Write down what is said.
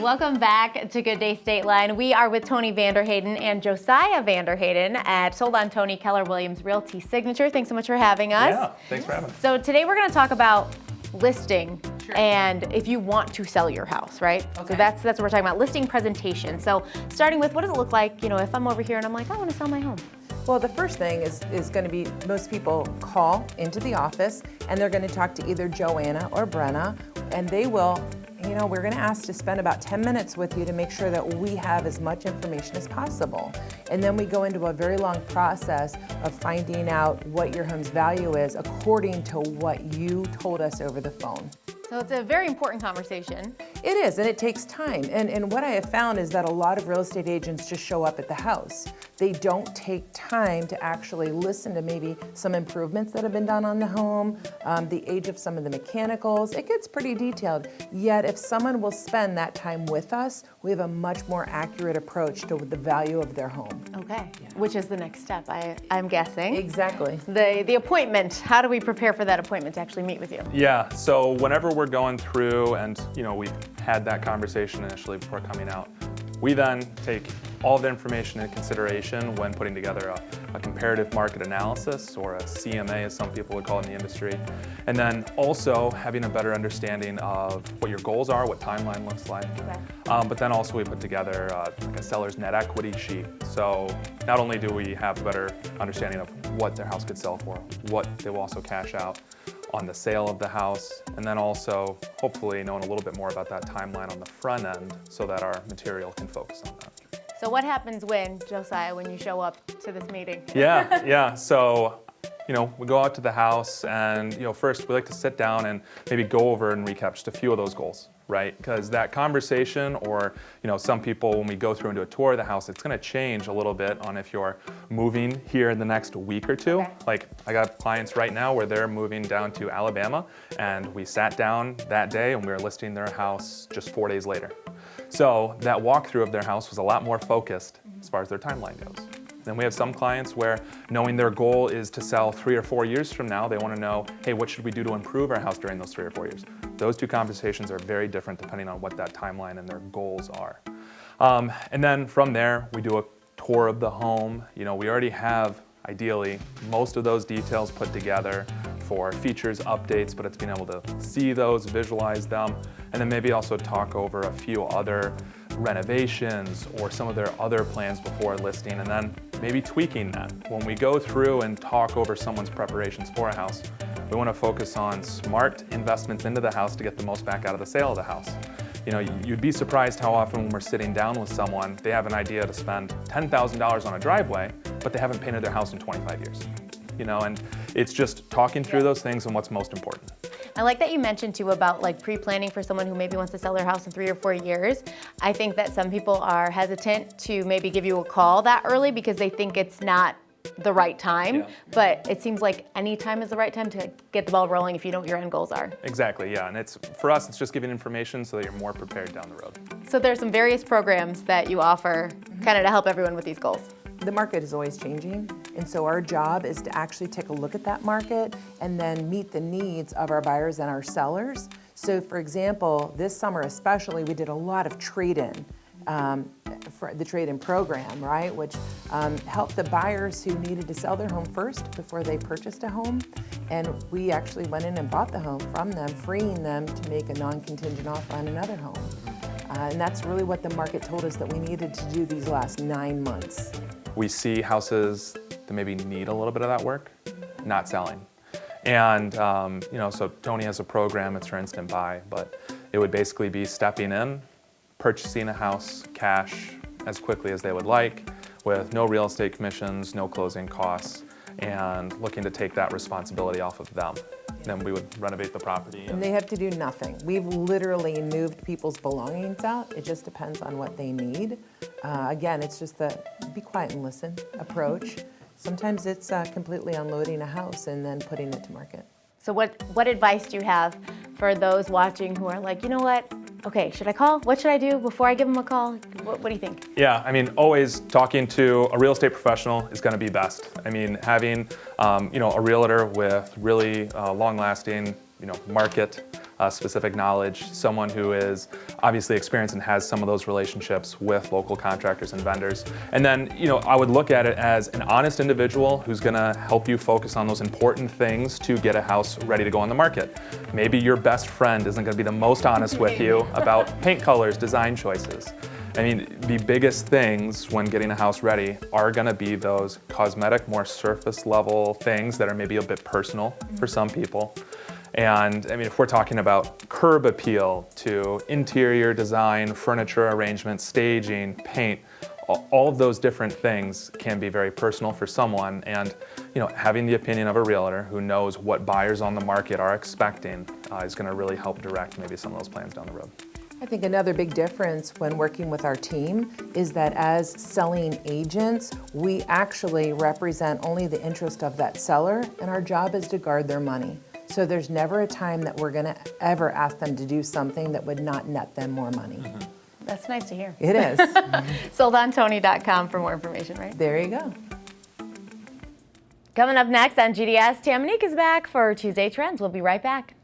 Welcome back to Good Day State Line. We are with Toni Vanderhayden and Josiah Vanderhayden at Sold On Toni, Keller Williams Realty Signature. Thanks so much for having us. Yeah, thanks for having us. So today we're going to talk about listing and if you want to sell your house, right? Okay. So that's what we're talking about, listing presentation. So starting with, what does it look like, if I'm over here and I'm like, I want to sell my home? Well, the first thing is going to be, most people call into the office and they're going to talk to either Joanna or Brenna, and they will, we're going to ask to spend about 10 minutes with you to make sure that we have as much information as possible. And then we go into a very long process of finding out what your home's value is according to what you told us over the phone. So it's a very important conversation. It is, and it takes time. And what I have found is that a lot of real estate agents just show up at the house. They don't take time to actually listen to maybe some improvements that have been done on the home, the age of some of the mechanicals. It gets pretty detailed. Yet if someone will spend that time with us, we have a much more accurate approach to the value of their home. Okay, which is the next step, I'm guessing. Exactly. The appointment, how do we prepare for that appointment to actually meet with you? Yeah, so whenever we're going through and we've had that conversation initially before coming out, we then take all the information into consideration when putting together a comparative market analysis, or a CMA as some people would call it in the industry. And then also having a better understanding of what your goals are, what timeline looks like. Okay. But then also we put together like a seller's net equity sheet. So not only do we have a better understanding of what their house could sell for, what they will also cash out on the sale of the house, and then also hopefully knowing a little bit more about that timeline on the front end so that our material can focus on that. So what happens Josiah, when you show up to this meeting? Yeah. So, we go out to the house and, first we like to sit down and maybe go over and recap just a few of those goals, right? Because that conversation, or, some people, when we go through and do a tour of the house, it's going to change a little bit on if you're moving here in the next week or two. Okay. Like, I got clients right now where they're moving down to Alabama, and we sat down that day and we were listing their house just 4 days later. So that walkthrough of their house was a lot more focused as far as their timeline goes. Then we have some clients where, knowing their goal is to sell 3 or 4 years from now, they want to know, hey, what should we do to improve our house during those 3 or 4 years? Those two conversations are very different depending on what that timeline and their goals are. And then from there, we do a tour of the home. We already have, ideally, most of those details put together for features, updates, but it's being able to see those, visualize them, and then maybe also talk over a few other renovations or some of their other plans before listing, and then maybe tweaking that. When we go through and talk over someone's preparations for a house, we want to focus on smart investments into the house to get the most back out of the sale of the house. You'd be surprised how often when we're sitting down with someone, they have an idea to spend $10,000 on a driveway, but they haven't painted their house in 25 years. And it's just talking through those things and what's most important. I like that you mentioned too about pre-planning for someone who maybe wants to sell their house in 3 or 4 years. I think that some people are hesitant to maybe give you a call that early because they think it's not the right time, but it seems like any time is the right time to get the ball rolling if you know what your end goals are. Exactly, yeah, and for us, it's just giving information so that you're more prepared down the road. So there's some various programs that you offer kind of to help everyone with these goals. The market is always changing, and so our job is to actually take a look at that market and then meet the needs of our buyers and our sellers. So for example, this summer especially, we did a lot of trade-in, for the trade-in program, right? Which helped the buyers who needed to sell their home first before they purchased a home. And we actually went in and bought the home from them, freeing them to make a non-contingent offer on another home. And that's really what the market told us that we needed to do these last 9 months. We see houses that maybe need a little bit of that work, not selling. And, so Toni has a program, it's her instant buy, but it would basically be stepping in, purchasing a house cash as quickly as they would like, with no real estate commissions, no closing costs, and looking to take that responsibility off of them. Then we would renovate the property. And they have to do nothing. We've literally moved people's belongings out. It just depends on what they need. Again, it's just the be quiet and listen approach. Sometimes it's completely unloading a house and then putting it to market. So what advice do you have for those watching who are like, you know what? Okay, should I call? What should I do before I give them a call? What do you think? Yeah, always talking to a real estate professional is going to be best. Having, a realtor with really long-lasting market specific knowledge, someone who is obviously experienced and has some of those relationships with local contractors and vendors. And then, I would look at it as an honest individual who's gonna help you focus on those important things to get a house ready to go on the market. Maybe your best friend isn't gonna be the most honest with you about paint colors, design choices. I mean, the biggest things when getting a house ready are gonna be those cosmetic, more surface level things that are maybe a bit personal for some people. And I mean, if we're talking about curb appeal to interior design, furniture arrangement, staging, paint, all of those different things can be very personal for someone. And having the opinion of a realtor who knows what buyers on the market are expecting is gonna really help direct maybe some of those plans down the road. I think another big difference when working with our team is that as selling agents, we actually represent only the interest of that seller, and our job is to guard their money. So there's never a time that we're gonna ever ask them to do something that would not net them more money. That's nice to hear. It is. SoldOnToni.com for more information, right? There you go. Coming up next on GDS, Tamanique is back for Tuesday Trends. We'll be right back.